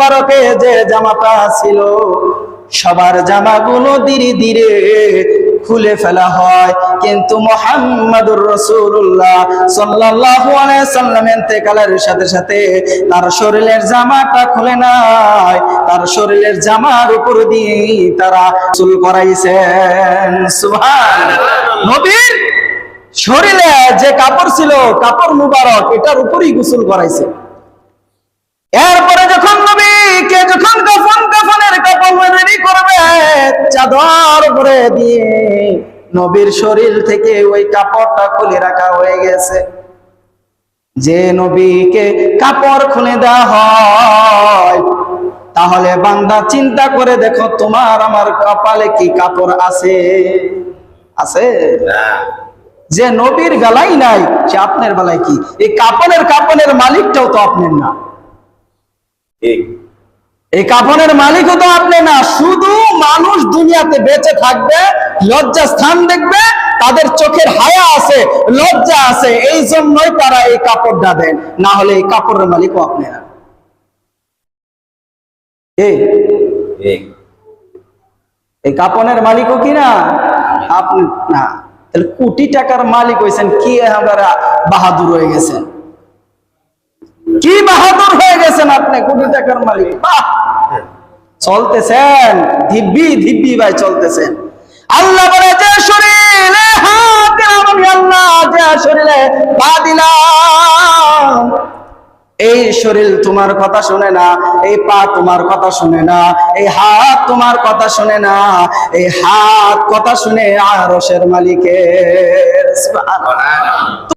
মুবারকে যে জামাটা ছিল সবার জামাগুলো ধীরে ধীরে খুলে ফেলা হয়, কিন্তু মুহাম্মাদুর রাসূলুল্লাহ সাল্লাল্লাহু আলাইহি সাল্লাম ইন্তেকালের সাথে সাথে তার শরীরের জামাটা খুলে নাই, তার শরীরের জামার উপর দিয়ে তারা গোসল করাইছেন। সুবহানাল্লাহ। নবীর শরীরে যে কাপড় ছিল, কাপড় মুবারক, এটার উপরই গোসল করাইছে। এরপরে যখন নবীকে যখন কাফনের কাপড় রেডি করবে, চাদর উপরে দিয়ে নবীর শরীর থেকে ওই কাপড়টা খুলে রাখা হয়ে গেছে। যে নবীকে কাপড় খুলে দেওয়া হয়, তাহলে বান্দা চিন্তা করে দেখো তোমার আমার কপালে কি কাপড় আছে? আছে? যে নবীর গালাই নাই সে আপনার বেলায় কি? এই কাপড়ের মালিকটাও তো আপনার না, এই কাফনের মালিকও তো আপনি না। শুধু মানুষ দুনিয়াতে বেঁচে থাকবে, লজ্জা স্থান দেখবে, তাদের চোখের হায়া আছে, লজ্জা আছে, এই জন্যই তারা এই কাপড়টা দেন, না হলে এই কাপড়ের মালিকও আপনি না। এই কাপনের মালিকও কি না আপনি না? তাহলে কোটি টাকার মালিক হয়েছেন, কি বাহাদুর হয়ে গেছেন, কি বাহাদুর হয়ে গেছেন আপনি, কোটি টাকার মালিক। চলতেছেন দিব্যি দিব্যি ভাই, চলতেছেন। আল্লাহ বলে যে শরীরে হাত দিলাম আমি আল্লাহ, যে শরীরে পা দিলাম, এই শরীর তোমার কথা শুনে না, এই পা তোমার কথা শুনে না, এই হাত তোমার কথা শুনে না, এই হাত কথা শুনে আরশের মালিকের। সুবহানাল্লাহ।